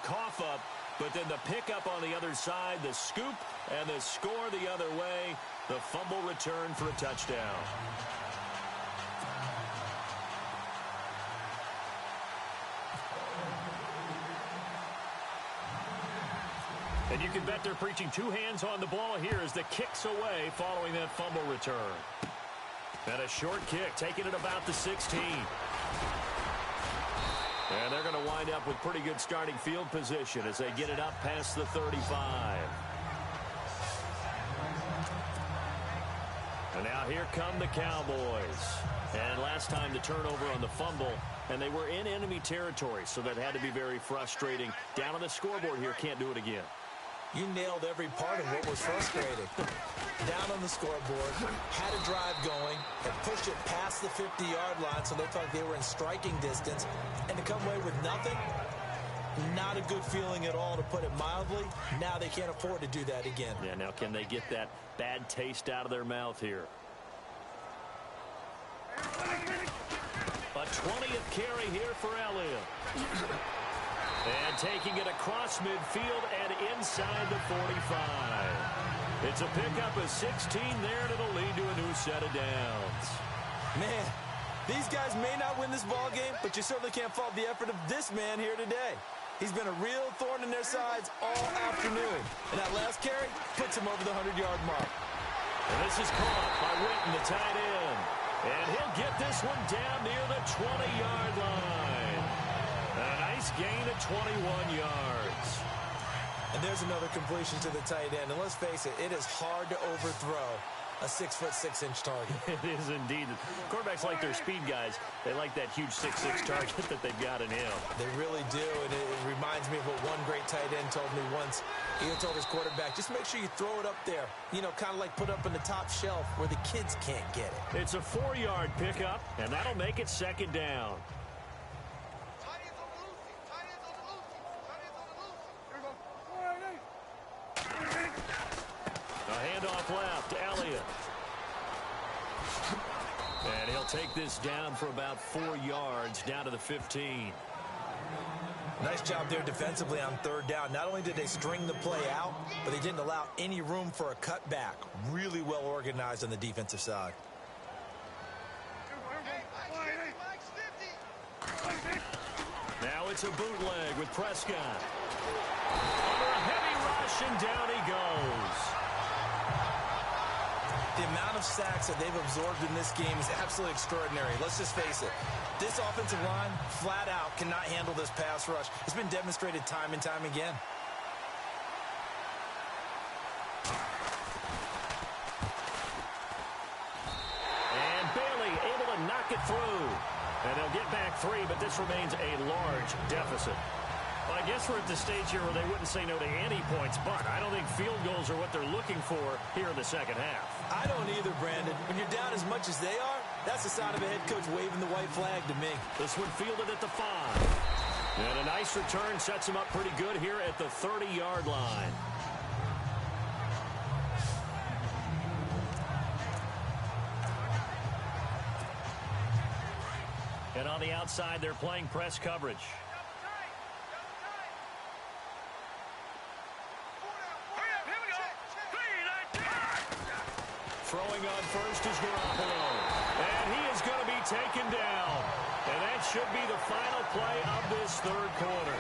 cough up, but then the pickup on the other side, the scoop, and the score the other way. The fumble return for a touchdown. And you can bet they're preaching two hands on the ball here as the kick's away following that fumble return. And a short kick, taking it about the 16. And they're going to wind up with pretty good starting field position as they get it up past the 35. And now here come the Cowboys. And last time the turnover on the fumble, and they were in enemy territory, so that had to be very frustrating. Down on the scoreboard here, can't do it again. You nailed every part of what was frustrating. Down on the scoreboard, had a drive going, and pushed it past the 50-yard line so they thought they were in striking distance, and to come away with nothing, not a good feeling at all, to put it mildly. Now they can't afford to do that again. Yeah, now can they get that bad taste out of their mouth here? A 20th carry here for Elliott. And taking it across midfield and inside the 45. It's a pickup of 16 there, and it'll lead to a new set of downs. Man, these guys may not win this ball game, but you certainly can't fault the effort of this man here today. He's been a real thorn in their sides all afternoon. And that last carry puts him over the 100-yard mark. And this is caught by Witten, the tight end. And he'll get this one down near the 20-yard line. A nice gain of 21 yards. And there's another completion to the tight end. And let's face it, it is hard to overthrow a 6'6" target. It is indeed. Quarterbacks like their speed guys. They like that huge 6'6" target that they've got in him. They really do, and it reminds me of what one great tight end told me once. He told his quarterback, just make sure you throw it up there. You know, kind of like put up on the top shelf where the kids can't get it. It's a 4-yard pickup, and that'll make it second down. Handoff left, Elliott. And he'll take this down for about 4 yards, down to the 15. Nice job there defensively on third down. Not only did they string the play out, but they didn't allow any room for a cutback. Really well organized on the defensive side. Now it's a bootleg with Prescott. Under a heavy rush, and down he goes. The amount of sacks that they've absorbed in this game is absolutely extraordinary. Let's just face it. This offensive line, flat out, cannot handle this pass rush. It's been demonstrated time and time again. And Bailey able to knock it through. And they'll get back 3, but this remains a large deficit. Well, I guess we're at the stage here where they wouldn't say no to any points, but I don't think field goals are what they're looking for here in the second half. I don't either, Brandon. When you're down as much as they are, that's the sign of a head coach waving the white flag to me. This one fielded at the 5. And a nice return sets him up pretty good here at the 30-yard line. And on the outside, they're playing press coverage. Throwing on first is Garoppolo. And he is going to be taken down. And that should be the final play of this third quarter.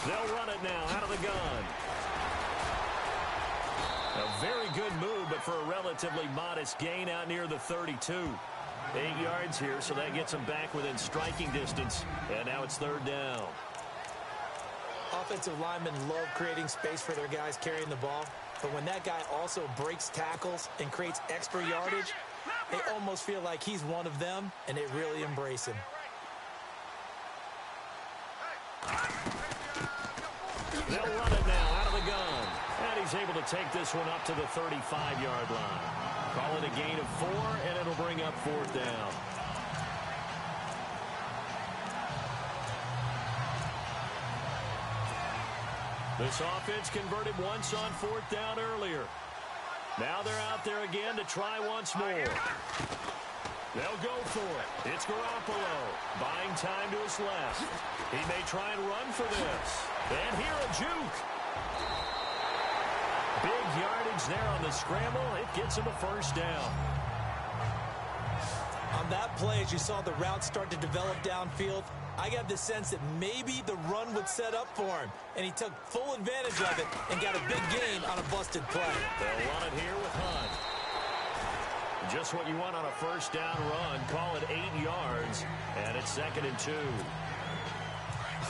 They'll run it now out of the gun. A very good move, but for a relatively modest gain out near the 32. 8 yards here, so that gets them back within striking distance. And now it's third down. Offensive linemen love creating space for their guys carrying the ball. But when that guy also breaks tackles and creates extra yardage, they almost feel like he's one of them, and they really embrace him. They'll run it now out of the gun. And he's able to take this one up to the 35-yard line. Call it a gain of 4, and it'll bring up fourth down. This offense converted once on fourth down earlier. Now they're out there again to try once more. They'll go for it. It's Garoppolo buying time to his left. He may try and run for this. And here a juke. Big yardage there on the scramble. It gets him a first down. On that play, as you saw the route start to develop downfield, I got the sense that maybe the run would set up for him. And he took full advantage of it and got a big gain on a busted play. They'll run it here with Hunt. Just what you want on a first down run. Call it 8 yards, and it's 2nd and 2.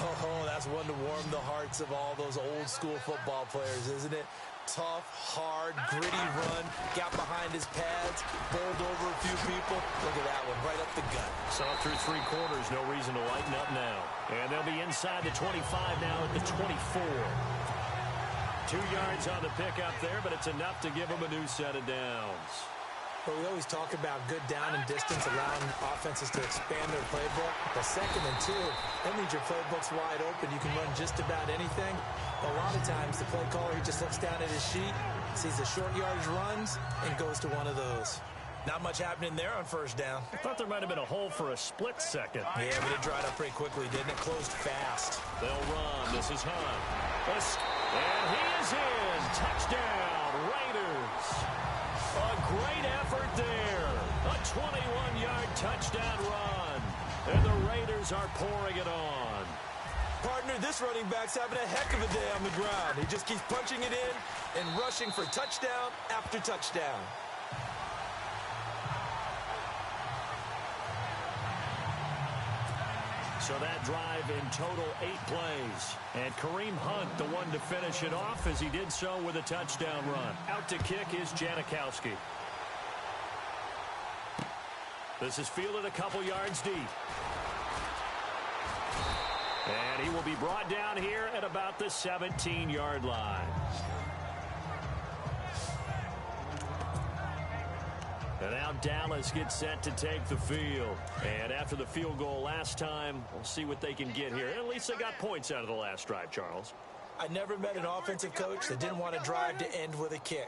Oh, that's one to warm the hearts of all those old-school football players, isn't it? Tough, hard, gritty run. Got behind his pads, bowled over a few people. Look at that one, right up the gut. So through 3 quarters, no reason to lighten up now. And they'll be inside the 25 now at the 24. 2 yards on the pickup there, but it's enough to give them a new set of downs. Well, we always talk about good down and distance, allowing offenses to expand their playbook. The 2nd and 2, that means your playbook's wide open. You can run just about anything. A lot of times, the play caller, he just looks down at his sheet, sees the short yardage runs, and goes to one of those. Not much happening there on first down. I thought there might have been a hole for a split second. Yeah, but it dried up pretty quickly, didn't it? Closed fast. They'll run. This is Hunt. And he is in. Touchdown, Raiders. A great effort there. A 21-yard touchdown run. And the Raiders are pouring it on. Partner, this running back's having a heck of a day on the ground. He just keeps punching it in and rushing for touchdown after touchdown. So that drive in total 8 plays. And Kareem Hunt, the one to finish it off, as he did so with a touchdown run. Out to kick is Janikowski. This is fielded a couple yards deep. And he will be brought down here at about the 17-yard line. And now Dallas gets set to take the field. And after the field goal last time, we'll see what they can get here. At least they got points out of the last drive, Charles. I never met an offensive coach that didn't want a drive to end with a kick.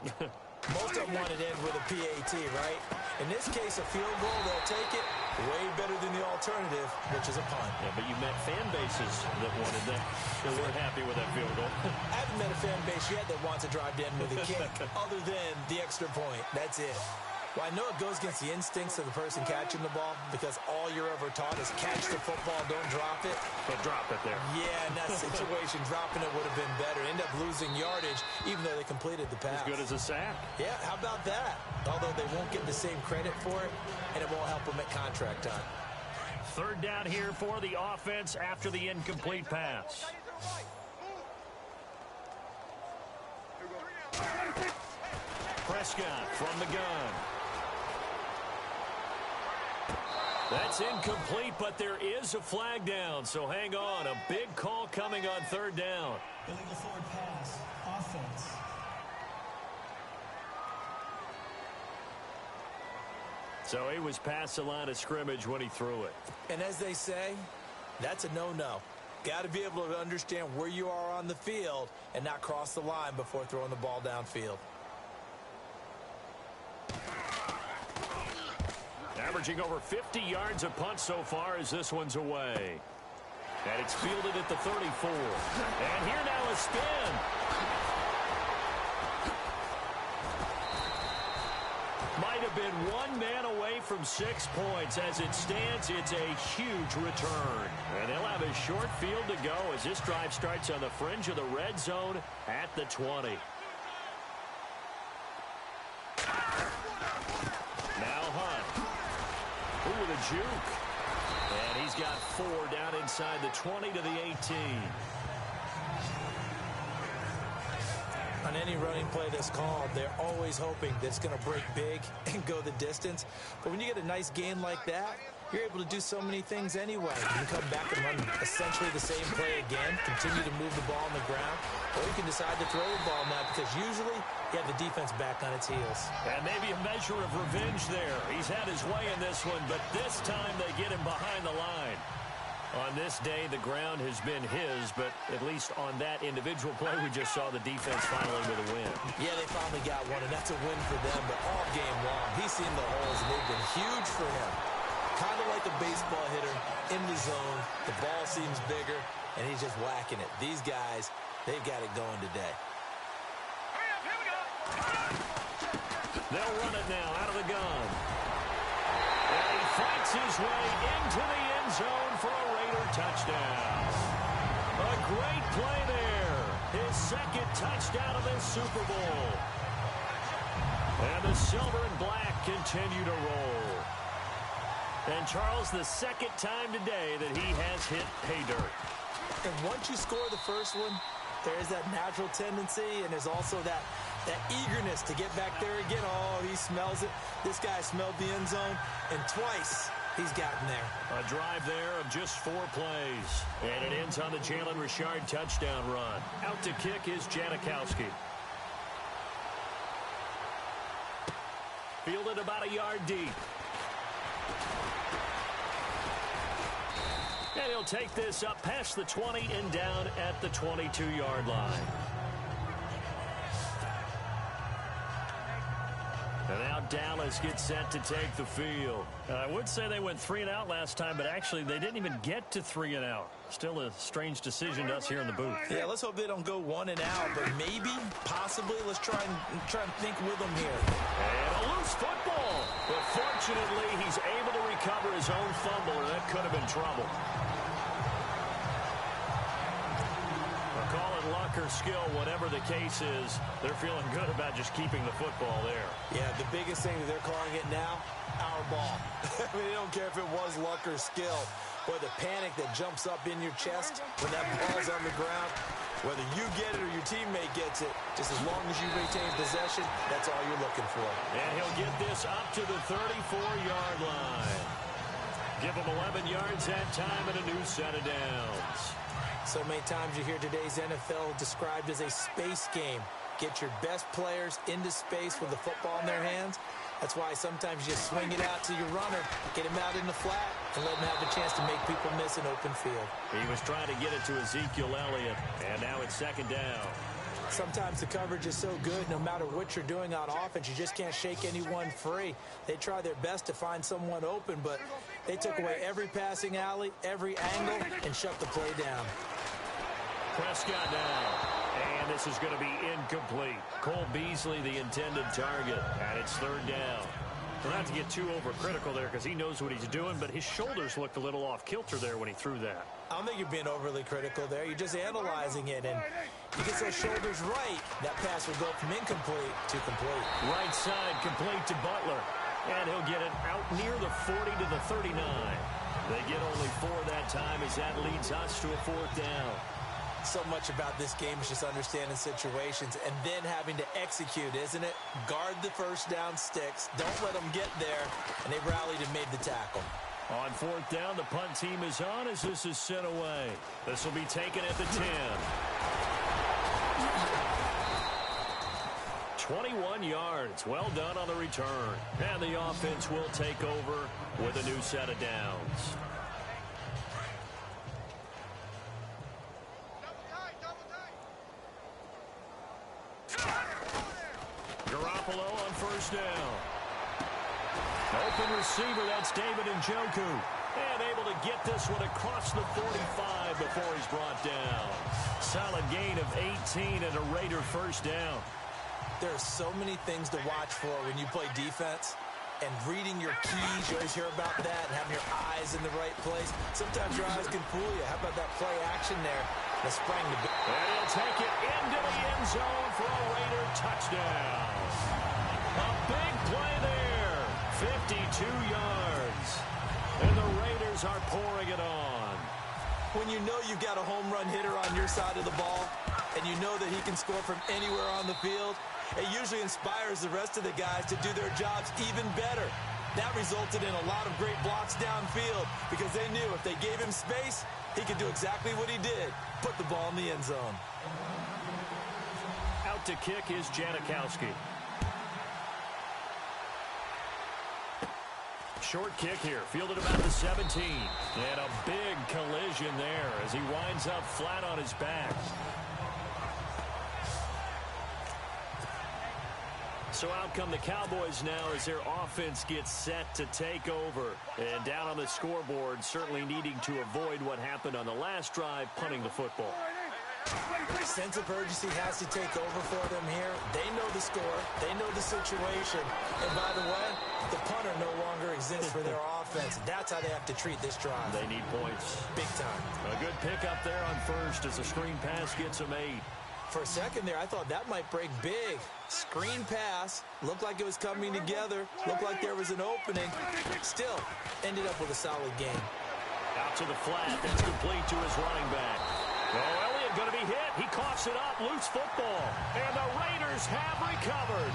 Most of them want it to end with a PAT, right? In this case, a field goal, they'll take it way better than the alternative, which is a punt. Yeah, but you met fan bases that wanted that. They weren't happy with that field goal. I haven't met a fan base yet that wants a drive to end with a kick, other than the extra point. That's it. Well, I know it goes against the instincts of the person catching the ball because all you're ever taught is catch the football, don't drop it. But drop it there. Yeah, in that situation, dropping it would have been better. End up losing yardage, even though they completed the pass. As good as a sack. Yeah, how about that? Although they won't get the same credit for it, and it won't help them at contract time. 3rd down here for the offense after the incomplete pass. Prescott from the gun. That's incomplete, but there is a flag down, so hang on. A big call coming on 3rd down. Illegal forward pass. Offense. So he was past the line of scrimmage when he threw it. And as they say, that's a no-no. Got to be able to understand where you are on the field and not cross the line before throwing the ball downfield. Averaging over 50 yards a punt so far as this one's away. And it's fielded at the 34. And here now a spin. Might have been one man away from 6 points. As it stands, it's a huge return. And they'll have a short field to go as this drive starts on the fringe of the red zone at the 20. Now Hunt. Ooh, with a juke. And he's got 4 down inside the 20 to the 18. On any running play that's called, they're always hoping that it's going to break big and go the distance. But when you get a nice gain like that, you're able to do so many things anyway. You can come back and run essentially the same play again, continue to move the ball on the ground, or you can decide to throw the ball now because usually you have the defense back on its heels. And maybe a measure of revenge there. He's had his way in this one, but this time they get him behind the line. On this day, the ground has been his, but at least on that individual play, we just saw the defense finally with a win. Yeah, they finally got one, and that's a win for them, but all game long, he's seen the holes, and they've been huge for him. Kind of like a baseball hitter in the zone. The ball seems bigger, and he's just whacking it. These guys, they've got it going today. They'll run it now out of the gun. And he fights his way into the end zone for a Raider touchdown. A great play there. His second touchdown of this Super Bowl. And the silver and black continue to roll. And Charles, the second time today that he has hit pay dirt. And once you score the first one, there is that natural tendency, and there's also that eagerness to get back there again. Oh, he smells it. This guy smelled the end zone, and twice he's gotten there. A drive there of just 4 plays. And it ends on the Jalen Richard touchdown run. Out to kick is Janikowski. Fielded about a yard deep. And he'll take this up past the 20 and down at the 22-yard line. And now Dallas gets set to take the field. I would say they went 3 and out last time, but actually they didn't even get to 3 and out. Still a strange decision to us here in the booth. Yeah, let's hope they don't go 1 and out, but maybe, possibly, let's try and think with them here. And a loose football. But fortunately, he's able to recover his own fumble, or that could have been trouble. Call it luck or skill, whatever the case is, they're feeling good about just keeping the football there. Yeah, the biggest thing that they're calling it now, our ball. I mean, they don't care if it was luck or skill. Boy, the panic that jumps up in your chest when that ball's on the ground, whether you get it or your teammate gets it, just as long as you retain possession, that's all you're looking for. And he'll get this up to the 34-yard line. Give him 11 yards that time and a new set of downs. So many times you hear today's NFL described as a space game. Get your best players into space with the football in their hands. That's why sometimes you swing it out to your runner, get him out in the flat, and let him have a chance to make people miss an open field. He was trying to get it to Ezekiel Elliott, and now it's second down. Sometimes the coverage is so good, no matter what you're doing on offense, you just can't shake anyone free. They try their best to find someone open, but they took away every passing alley, every angle, and shut the play down. Prescott now, and this is going to be incomplete. Cole Beasley, the intended target, and it's third down. Well, not to get too overcritical there because he knows what he's doing, but his shoulders looked a little off kilter there when he threw that. I don't think you're being overly critical there. You're just analyzing it, and he gets those shoulders right. That pass will go from incomplete to complete. Right side complete to Butler, and he'll get it out near the 40 to the 39. They get only 4 that time as that leads us to a 4th down. So much about this game is just understanding situations and then having to execute, isn't it? Guard the first down sticks. Don't let them get there. And they rallied and made the tackle. On 4th down, the punt team is on as this is sent away. This will be taken at the 10. 21 yards. Well done on the return. And the offense will take over with a new set of downs. Garoppolo on first down. Open receiver, that's David Njoku. And able to get this one across the 45 before he's brought down. Solid gain of 18 and a Raider first down. There are so many things to watch for when you play defense. And reading your keys, you always hear about that, and having your eyes in the right place. Sometimes your eyes can fool you. How about that play action there? The sprang to... And he'll take it into the end zone for a Raider touchdown. A big play there. 52 yards. And the Raiders are pouring it on. When you know you've got a home run hitter on your side of the ball, and you know that he can score from anywhere on the field, it usually inspires the rest of the guys to do their jobs even better. That resulted in a lot of great blocks downfield because they knew if they gave him space, he could do exactly what he did, put the ball in the end zone. Out to kick is Janikowski. short kick here, fielded about the 17. And a big collision there as he winds up flat on his back. So out come the Cowboys now as their offense gets set to take over. And down on the scoreboard, certainly needing to avoid what happened on the last drive, punting the football. Sense of urgency has to take over for them here. They know the score. They know the situation. And by the way, the punter no longer exists for their offense. That's how they have to treat this drive. They need points. Big time. A good pickup there on first as the screen pass gets them 8. For a second there, I thought that might break big. Screen pass. Looked like it was coming together. Looked like there was an opening. Still, ended up with a solid game. Out to the flat. That's complete to his running back. Oh, Elliott going to be hit. He coughs it up. Loose football. And the Raiders have recovered.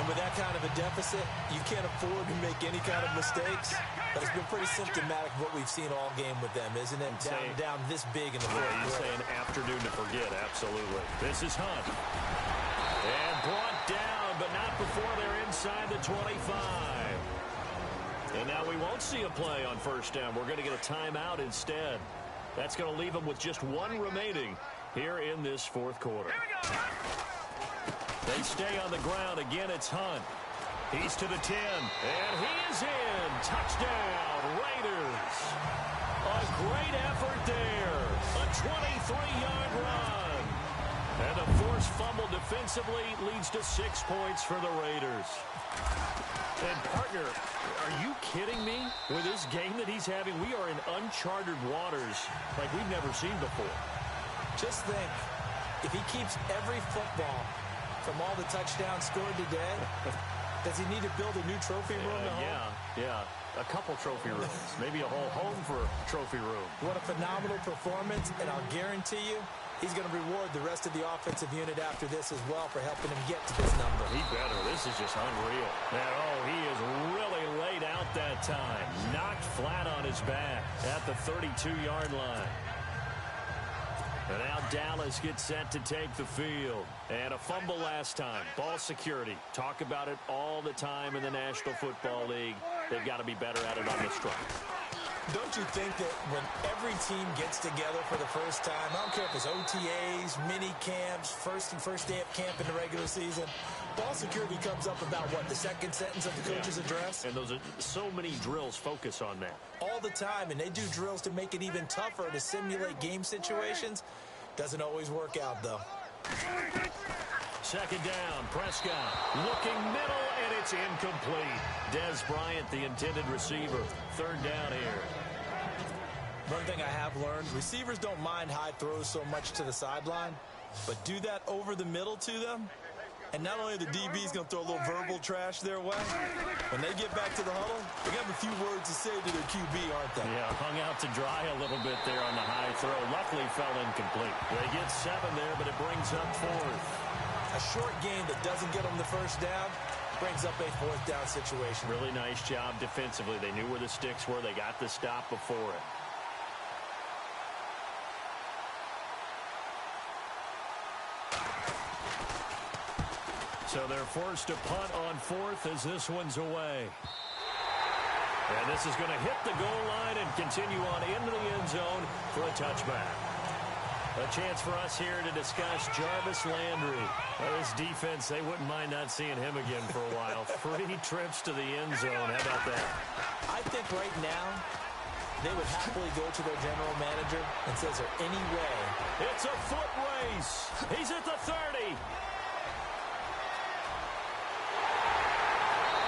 And with that kind of a deficit, you can't afford to make any kind of mistakes. But it's been pretty symptomatic of what we've seen all game with them, isn't it? Down this big in the fourth quarter. You say an afternoon to forget, absolutely. This is Hunt. And brought down, but not before they're inside the 25. And now we won't see a play on first down. We're going to get a timeout instead. That's going to leave them with just one remaining here in this fourth quarter. They stay on the ground. Again, it's Hunt. He's to the 10, and he is in. Touchdown, Raiders. A great effort there. A 23-yard run. And a forced fumble defensively leads to 6 points for the Raiders. And, partner, are you kidding me? With this game that he's having, we are in uncharted waters like we've never seen before. Just think, if he keeps every football from all the touchdowns scored today, does he need to build a new trophy room at home? Yeah. A couple trophy rooms. Maybe a whole home for a trophy room. What a phenomenal performance, and I'll guarantee you, he's going to reward the rest of the offensive unit after this as well for helping him get to this number. He better. This is just unreal. And, he is really laid out that time. Knocked flat on his back at the 32-yard line. And now Dallas gets set to take the field. And a fumble last time. Ball security. Talk about it all the time in the National Football League. They've got to be better at it on this drive. Don't you think that when every team gets together for the first time, I don't care if it's OTAs, mini camps, first day of camp in the regular season, ball security comes up about what, the second sentence of the coach's address? And those are so many drills focus on that. All the time, and they do drills to make it even tougher to simulate game situations. Doesn't always work out, though. Second down, Prescott looking middle, and it's incomplete. Dez Bryant, the intended receiver. Third down here. One thing I have learned, receivers don't mind high throws so much to the sideline, but do that over the middle to them, and not only are the DBs going to throw a little verbal trash their way, when they get back to the huddle, they have a few words to say to their QB, aren't they? Yeah, hung out to dry a little bit there on the high throw. Luckily fell incomplete. They get 7 there, but it brings up 4th. A short game that doesn't get them the first down brings up a 4th down situation. Really nice job defensively. They knew where the sticks were. They got the stop before it. So they're forced to punt on 4th as this one's away. And this is going to hit the goal line and continue on into the end zone for a touchback. A chance for us here to discuss Jarvis Landry. This defense, they wouldn't mind not seeing him again for a while. 3 trips to the end zone. How about that? I think right now they would happily go to their general manager and say, is there any way? It's a foot race. He's at the 30.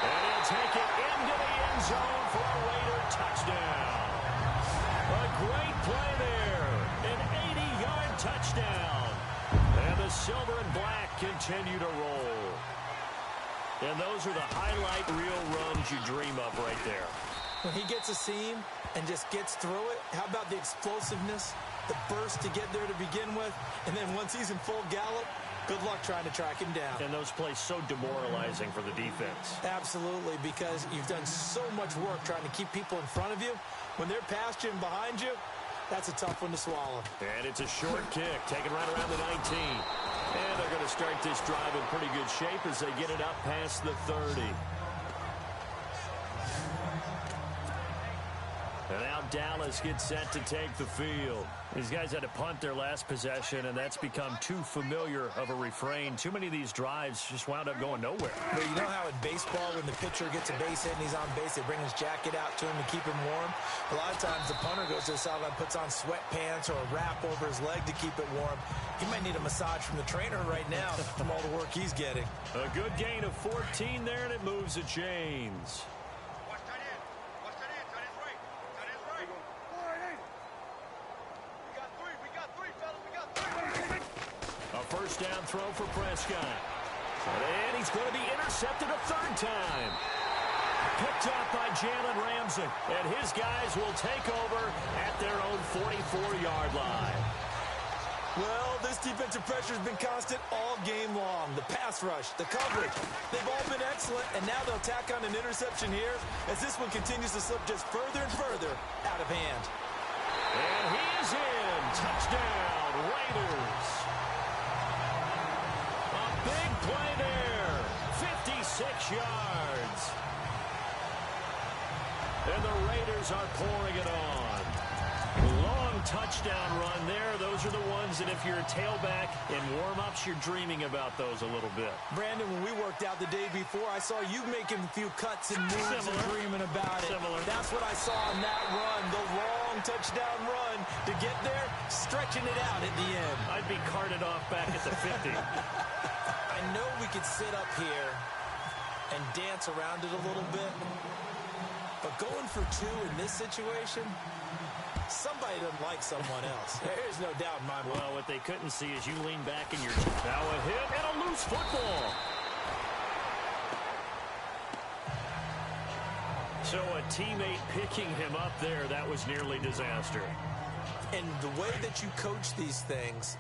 And he'll take it into the end zone for a Raider touchdown. A great play there. An 80-yard touchdown. And the silver and black continue to roll. And those are the highlight reel runs you dream of right there. When he gets a seam and just gets through it, how about the explosiveness, the burst to get there to begin with, and then once he's in full gallop, good luck trying to track him down. And those plays so demoralizing for the defense. Absolutely, because you've done so much work trying to keep people in front of you. When they're past you and behind you, that's a tough one to swallow. And it's a short kick, taken right around the 19. And they're going to start this drive in pretty good shape as they get it up past the 30. And now Dallas gets set to take the field. These guys had to punt their last possession, and that's become too familiar of a refrain. Too many of these drives just wound up going nowhere. But you know how in baseball, when the pitcher gets a base hit and he's on base, they bring his jacket out to him to keep him warm? A lot of times the punter goes to the sideline, puts on sweatpants or a wrap over his leg to keep it warm. He might need a massage from the trainer right now from all the work he's getting. A good gain of 14 there, and it moves the chains. First down throw for Prescott. And he's going to be intercepted a third time. Picked up by Jalen Ramsey. And his guys will take over at their own 44-yard line. Well, this defensive pressure has been constant all game long. The pass rush, the coverage, they've all been excellent. And now they'll tack on an interception here as this one continues to slip just further and further out of hand. And he is in. Touchdown, Raiders. Big play there, 56 yards. And the Raiders are pouring it on. Long touchdown run there. Those are the ones that if you're a tailback in warm-ups, you're dreaming about those a little bit. Brandon, when we worked out the day before, I saw you making a few cuts and moves and dreaming about it. That's what I saw on that run, the long touchdown run to get there, stretching it out at the end. I'd be carted off back at the 50. I know we could sit up here and dance around it a little bit, but going for two in this situation, somebody doesn't like someone else. There's no doubt in my mind. Well, what they couldn't see is you lean back in your... Now a hit and a loose football. So a teammate picking him up there, that was nearly disaster. And the way that you coach these things,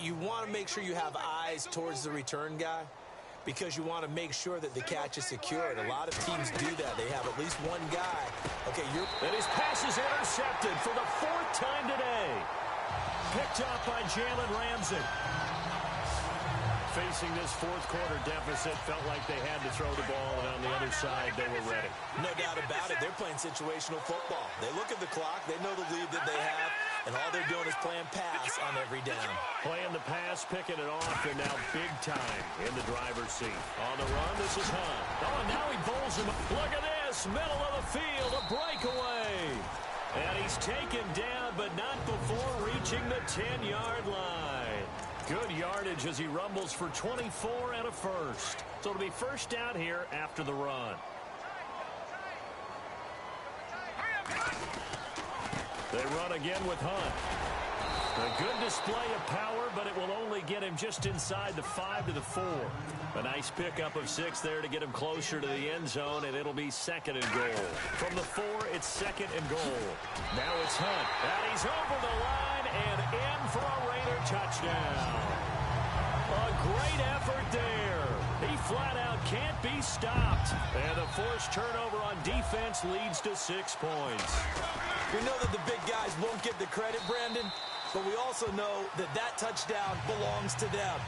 you want to make sure you have eyes towards the return guy because you want to make sure that the catch is secured. A lot of teams do that. They have at least one guy. Okay, and his pass is intercepted for the fourth time today. Picked up by Jalen Ramsey. Facing this fourth quarter deficit, felt like they had to throw the ball, and on the other side, they were ready. No doubt about it. They're playing situational football. They look at the clock. They know the lead that they have, and all they're doing is playing pass on every down. Playing the pass, picking it off, and now big time in the driver's seat. On the run, this is Hunt. Oh, and now he bowls him up. Look at this, middle of the field, a breakaway. And he's taken down, but not before reaching the 10-yard line. Good yardage as he rumbles for 24 and a first. So it'll be first down here after the run. They run again with Hunt. A good display of power, but it will only get him just inside the 5 to the 4. A nice pickup of 6 there to get him closer to the end zone, and it'll be second and goal. From the 4, it's second and goal. Now it's Hunt. And he's over the line and in for a Raider touchdown. A great effort there. He flat out can't be stopped. And a forced turnover on defense leads to 6 points. We know that the big guys won't get the credit, Brandon, but we also know that that touchdown belongs to them.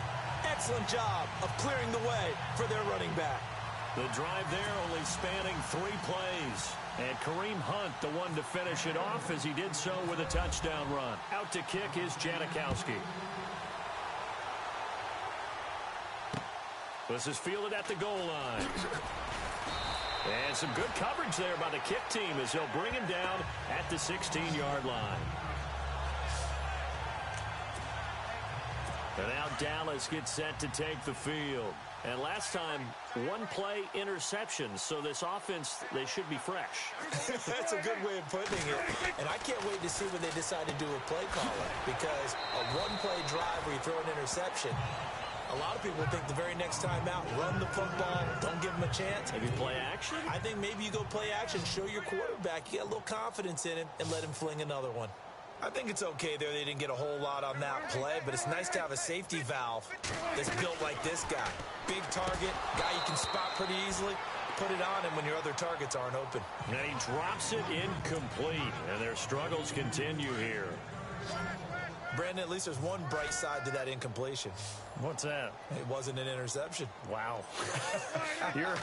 Excellent job of clearing the way for their running back. The drive there only spanning 3 plays. And Kareem Hunt, the one to finish it off as he did so with a touchdown run. Out to kick is Janikowski. This is fielded at the goal line. And some good coverage there by the kick team as they'll bring him down at the 16-yard line. And now Dallas gets set to take the field. And last time, 1-play interception. So this offense, they should be fresh. That's a good way of putting it. And I can't wait to see when they decide to do a play caller. Because a 1-play drive where you throw an interception, a lot of people think the very next time out, run the football, don't give him a chance. Maybe play action? I think maybe you go play action, show your quarterback, you get a little confidence in him, and let him fling another one. I think it's okay there. They didn't get a whole lot on that play, but it's nice to have a safety valve that's built like this guy. Big target, guy you can spot pretty easily. Put it on him when your other targets aren't open. And he drops it incomplete, and their struggles continue here. Brandon, at least there's one bright side to that incompletion. What's that? It wasn't an interception. Wow. You're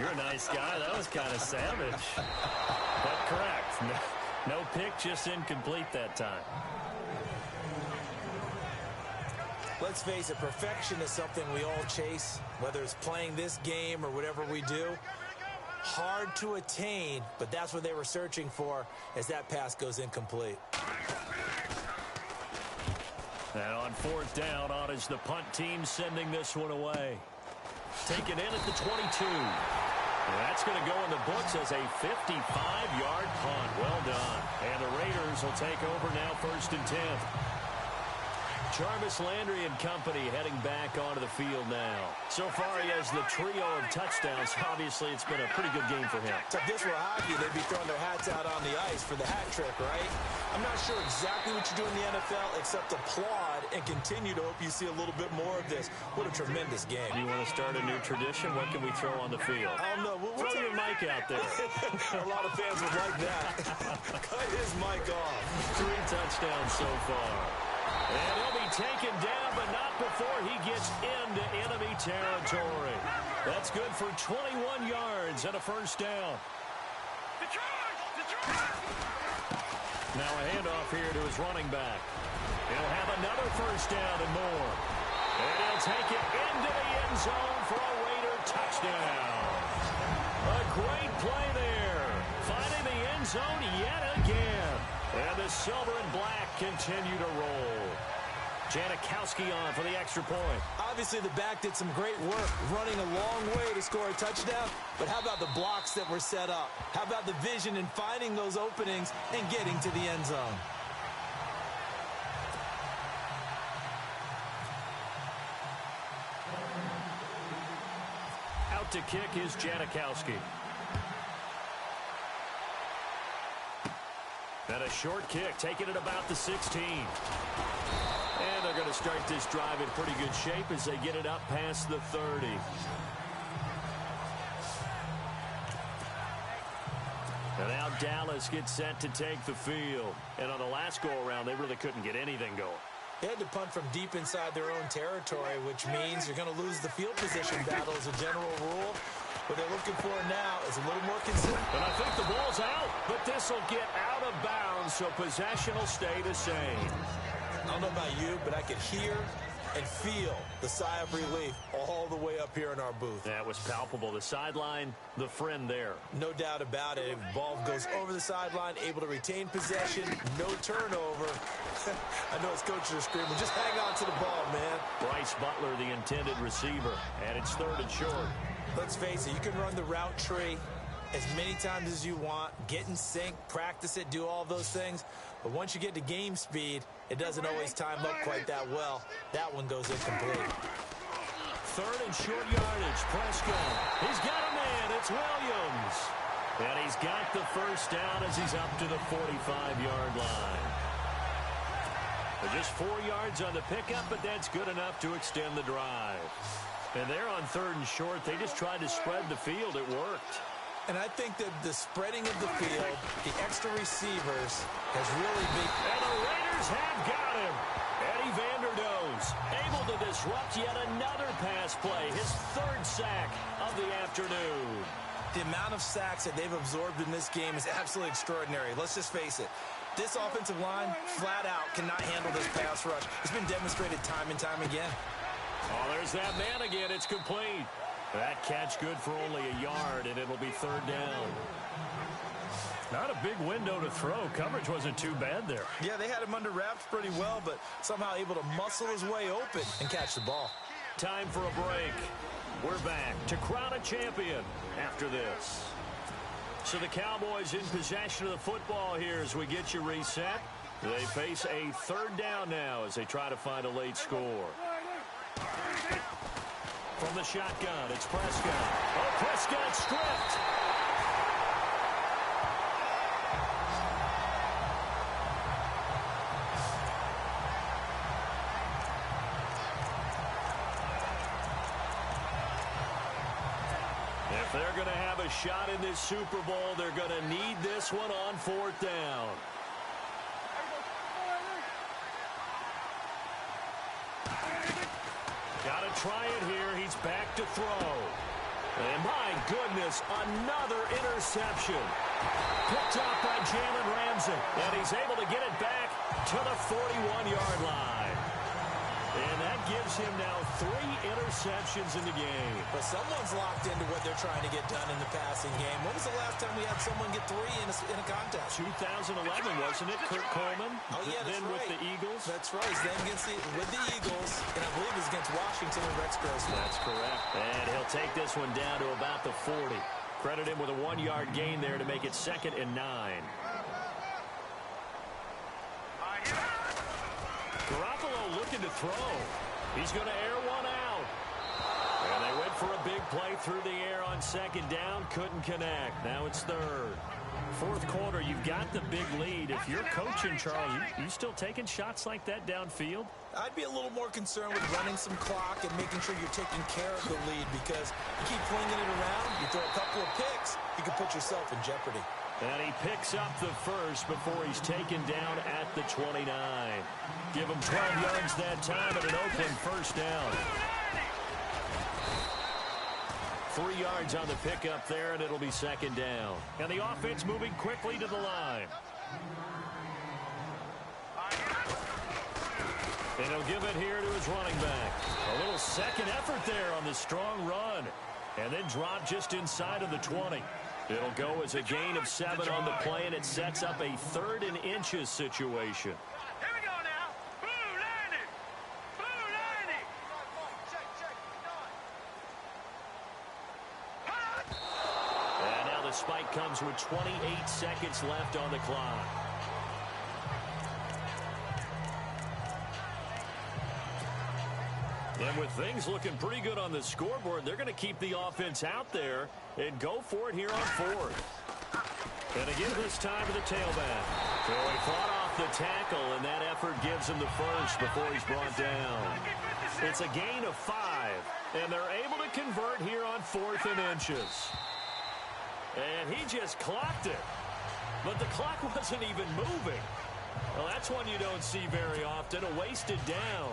a nice guy. That was kind of savage. But correct. No pick, just incomplete that time. Let's face it, perfection is something we all chase, whether it's playing this game or whatever we do. Hard to attain, but that's what they were searching for as that pass goes incomplete. And on fourth down, on is the punt team sending this one away. Taken in at the 22. And that's going to go in the books as a 55-yard punt. Well done. And the Raiders will take over now, 1st and 10. Jarvis Landry and company heading back onto the field now. So far, he has the trio of touchdowns. Obviously, it's been a pretty good game for him. So if this were hockey, they'd be throwing their hats out on the ice for the hat trick, right? I'm not sure exactly what you do in the NFL except applaud and continue to hope you see a little bit more of this. What a tremendous game. You want to start a new tradition? What can we throw on the field? I don't know. Throw your mic out there. A lot of fans would like that. Cut his mic off. 3 touchdowns so far. And he'll be taken down, but not before he gets into enemy territory. That's good for 21 yards and a 1st down. Now a handoff here to his running back. He'll have another 1st down and more. And he'll take it into the end zone for a Raider touchdown. A great play there. Finding the end zone yet again. And the silver and black continue to roll. Janikowski on for the extra point. Obviously, the back did some great work running a long way to score a touchdown. But how about the blocks that were set up? How about the vision and finding those openings and getting to the end zone? Out to kick is Janikowski. And a short kick, taking it about the 16. And they're going to start this drive in pretty good shape as they get it up past the 30. And now Dallas gets set to take the field. And on the last go-around, they really couldn't get anything going. They had to punt from deep inside their own territory, which means you're going to lose the field position battle as a general rule. What they're looking for now is a little more consistent. And I think the ball's out, but this will get out of bounds, so possession will stay the same. I don't know about you, but I could hear and feel the sigh of relief all the way up here in our booth. That was palpable. The sideline, the friend there. No doubt about it. Ball goes over the sideline, able to retain possession, no turnover. I know his coaches are screaming, just hang on to the ball, man. Bryce Butler, the intended receiver, and it's 3rd and short. Let's face it, you can run the route tree as many times as you want, get in sync, practice it, do all those things. But once you get to game speed, it doesn't always time up quite that well. That one goes incomplete. 3rd and short yardage. Prescott. He's got a man. It's Williams. And he's got the 1st down as he's up to the 45-yard line. But just 4 yards on the pickup, but that's good enough to extend the drive. And they're on 3rd and short. They just tried to spread the field. It worked. And I think that the spreading of the field, the extra receivers, has really been... And the Raiders have got him. Eddie Vanderdoes able to disrupt yet another pass play. His 3rd sack of the afternoon. The amount of sacks that they've absorbed in this game is absolutely extraordinary. Let's just face it. This offensive line, flat out, cannot handle this pass rush. It's been demonstrated time and time again. Oh, there's that man again. It's complete. That catch good for only a yard, and it'll be 3rd down. Not a big window to throw. Coverage wasn't too bad there. Yeah, they had him under wraps pretty well, but somehow able to muscle his way open and catch the ball. Time for a break. We're back to crown a champion after this. So the Cowboys in possession of the football here as we get you reset. They face a 3rd down now as they try to find a late score. From the shotgun, it's Prescott. Oh, Prescott stripped. If they're going to have a shot in this Super Bowl, they're going to need this one on 4th down. try it here. He's back to throw. And my goodness, another interception. Picked off by Jalen Ramsey. And he's able to get it back to the 41-yard line. And that gives him now 3 interceptions in the game. But someone's locked into what they're trying to get done in the passing game. When was the last time we had someone get 3 in a contest? 2011, wasn't it? Kurt Coleman? Oh, yeah, that's then right. with the Eagles? That's right. Then with the Eagles, and I believe it was against Washington and Rex Grossman. That's correct. And he'll take this one down to about the 40. Credit him with a 1-yard gain there to make it 2nd and 9. Garoppolo looking to throw. He's going to air one out. And they went for a big play through the air on 2nd down. Couldn't connect. Now it's 3rd. 4th quarter, you've got the big lead. If you're coaching, Charles, you still taking shots like that downfield? I'd be a little more concerned with running some clock and making sure you're taking care of the lead, because you keep flinging it around, you throw a couple of picks, you can put yourself in jeopardy. And he picks up the first before he's taken down at the 29. Give him 12 yards that time and an Oakland first down. 3 yards on the pickup there, and it'll be 2nd down. And the offense moving quickly to the line. And he'll give it here to his running back. A little second effort there on the strong run. And then drop just inside of the 20. It'll go as a gain of 7 on the play, and it sets up a 3rd and inches situation. Here we go now. Blue 90. Blue 90. And now the spike comes with 28 seconds left on the clock. And with things looking pretty good on the scoreboard, they're going to keep the offense out there and go for it here on 4th. And again this time to the tailback. So he fought off the tackle, and that effort gives him the first before he's brought down. It's a gain of 5, and they're able to convert here on 4th and inches. And he just clocked it. But the clock wasn't even moving. Well, that's one you don't see very often, a wasted down.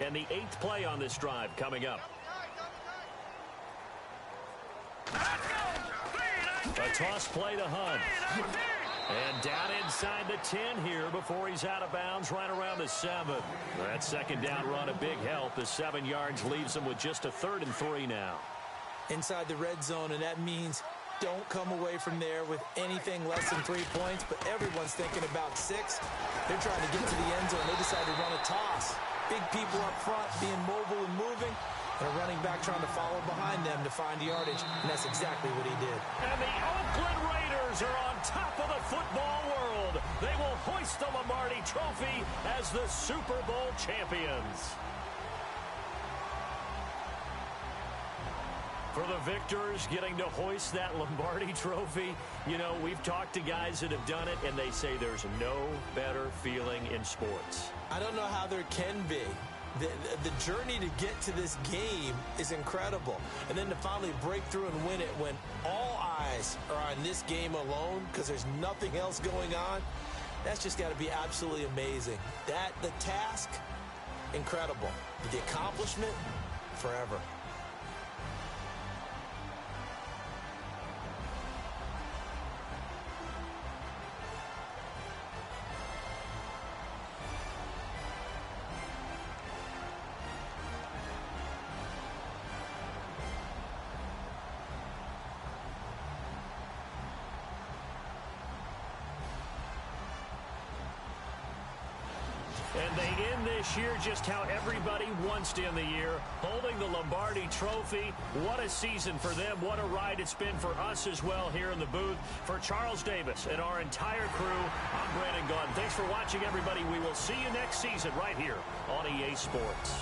And the 8th play on this drive coming up. A toss play to Hunt. And down inside the 10 here before he's out of bounds right around the 7. That 2nd down run a big help. The 7 yards leaves him with just a 3rd and 3 now. Inside the red zone, and that means don't come away from there with anything less than 3 points, but everyone's thinking about 6. They're trying to get to the end zone. They decide to run a toss. Big people up front being mobile and moving, and a running back trying to follow behind them to find yardage, and that's exactly what he did. And the Oakland Raiders are on top of the football world. They will hoist the Lombardi Trophy as the Super Bowl champions. For the victors getting to hoist that Lombardi Trophy, you know, we've talked to guys that have done it, and they say there's no better feeling in sports. I don't know how there can be. The journey to get to this game is incredible. And then to finally break through and win it when all eyes are on this game alone because there's nothing else going on, that's just got to be absolutely amazing. The task, incredible. The accomplishment, forever. And they end this year just how everybody wants to end the year, holding the Lombardi Trophy. What a season for them. What a ride it's been for us as well here in the booth. For Charles Davis and our entire crew, I'm Brandon Gaudin. Thanks for watching, everybody. We will see you next season right here on EA Sports.